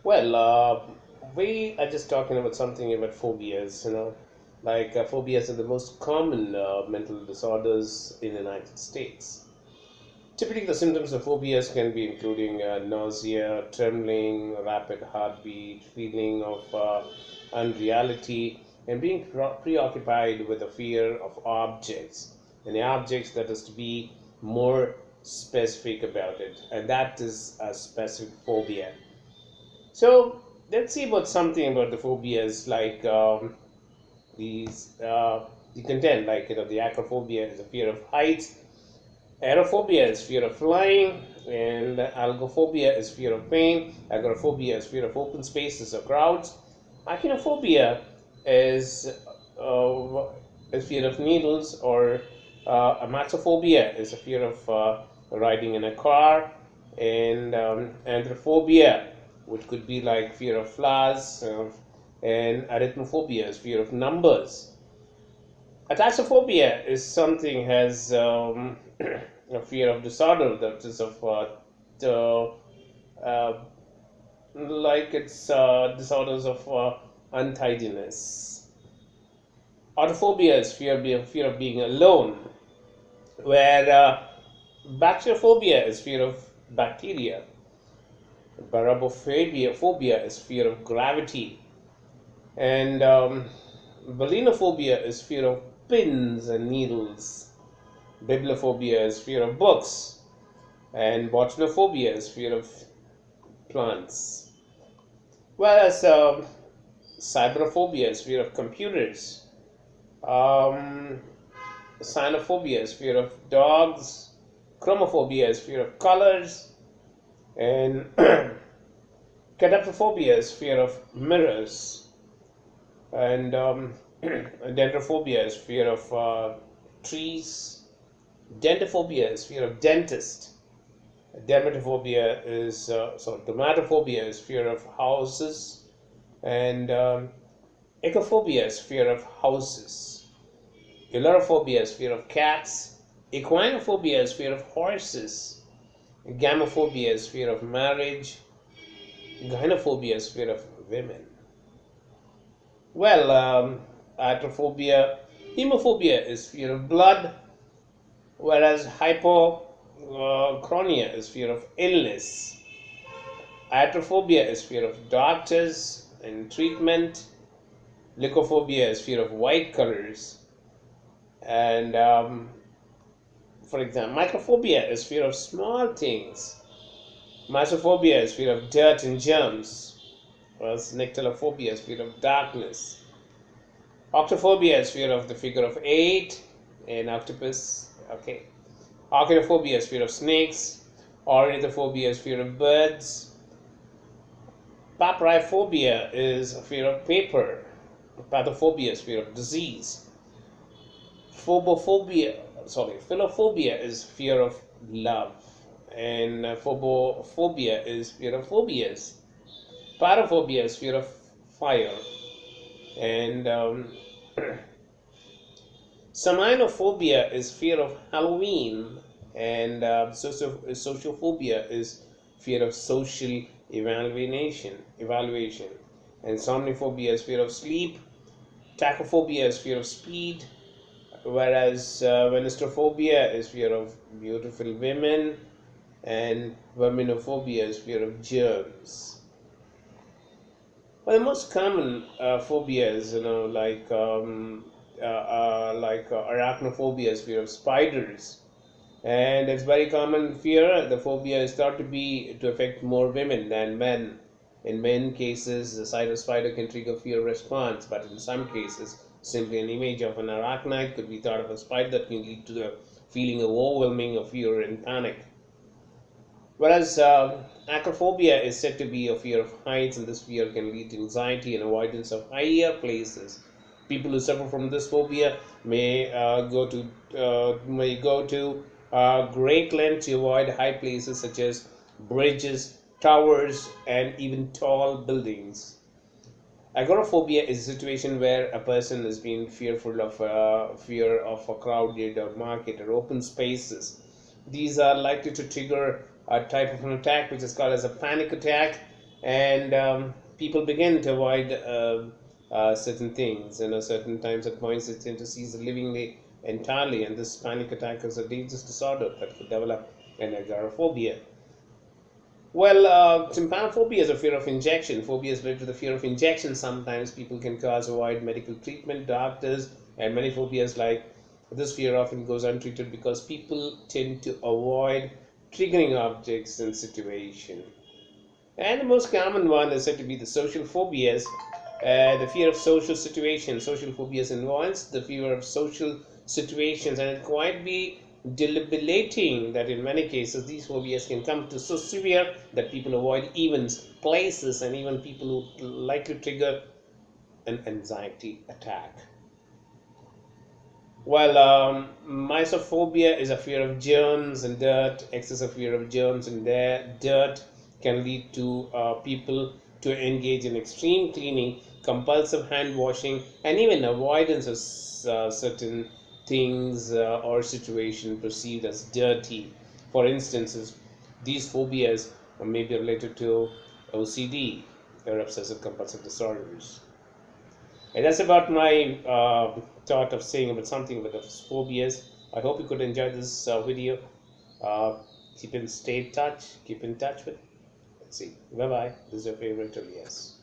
Well, we are just talking about something about phobias, phobias are the most common mental disorders in the United States. Typically, the symptoms of phobias can be including nausea, trembling, rapid heartbeat, feeling of unreality, and being preoccupied with the fear of objects. And the objects that is to be more specific about it, and that is a specific phobia. So let's see about something about the phobias, like these the content, the acrophobia is a fear of heights, aerophobia is fear of flying, and algophobia is fear of pain, agoraphobia is fear of open spaces or crowds, achinophobia is uh, fear of needles, or amatophobia is a fear of riding in a car, and anthrophobia, which could be like fear of flowers, and arithmophobia is fear of numbers. Ataxophobia is something has a fear of disorder that is of the, uh, it's disorders of untidiness. Autophobia is fear of being alone, where bacteriophobia is fear of bacteria. Barobophobia is fear of gravity, and balenophobia is fear of pins and needles. Bibliophobia is fear of books, and botanophobia is fear of plants. Whereas cyberophobia is fear of computers. Um, Cyanophobia is fear of dogs. Chromophobia is fear of colors, and Cadapophobia is fear of mirrors, and dendrophobia is fear of trees. Dentophobia is fear of dentist. Dermatophobia is fear of houses, and ecophobia is fear of houses. Eleurophobia is fear of cats. Equinophobia is fear of horses. Gamophobia is fear of marriage. Gynophobia is fear of women. Well, atrophobia, hemophobia is fear of blood, whereas hypochronia is fear of illness. Atrophobia is fear of doctors and treatment. Lycophobia is fear of white colors. And for example, microphobia is fear of small things. Masophobia is fear of dirt and germs. Whereas nyctalophobia is fear of darkness. Octophobia is fear of the figure of eight and octopus. Okay. Arachnophobia is fear of snakes. Ornithophobia is fear of birds. Papyrophobia is a fear of paper. Pathophobia is fear of disease. Philophobia is fear of love. And phobophobia is fear of phobias. Paraphobia is fear of fire. And Saminophobia is fear of Halloween, and sociophobia is fear of social evaluation, and somniphobia is fear of sleep. Tachyphobia is fear of speed, whereas venistrophobia is fear of beautiful women, and verminophobia is fear of germs. Well, the most common phobias, arachnophobia is fear of spiders, and it's very common fear. The phobia is thought to affect more women than men. In many cases, the sight of spider can trigger fear response, but in some cases, simply an image of an arachnid could be thought of a spider that can lead to the feeling of overwhelming of fear and panic. Whereas acrophobia is said to be a fear of heights, and this fear can lead to anxiety and avoidance of higher places. People who suffer from this phobia may go to great lengths to avoid high places such as bridges, towers, and even tall buildings. Agoraphobia is a situation where a person is being fearful of fear of a crowded or market or open spaces. These are likely to trigger a type of an attack which is called as a panic attack, and people begin to avoid certain things. Certain times at points they tend to cease living entirely, and this panic attack is a dangerous disorder that could develop an agoraphobia. Well, tympanophobia is a fear of injection. Phobia is related to the fear of injection. Sometimes people can cause avoid medical treatment, doctors, and many phobias like this fear often goes untreated because people tend to avoid triggering objects and situation. And the most common one is said to be the social phobias, the fear of social situations. Social phobias involves the fear of social situations, and it might be debilitating that in many cases these phobias can come to so severe that people avoid events, places, and even people who likely trigger an anxiety attack. Well, mysophobia is a fear of germs and dirt. Excessive fear of germs and dirt can lead to people to engage in extreme cleaning, compulsive hand washing, and even avoidance of certain things or situation perceived as dirty. For instance, these phobias may be related to OCD or obsessive compulsive disorders. And that's about my thought of saying about something about the phobias. I hope you could enjoy this video. Uh, Keep in touch. Keep in touch with. Let's see. Bye bye. This is your favorite Elias.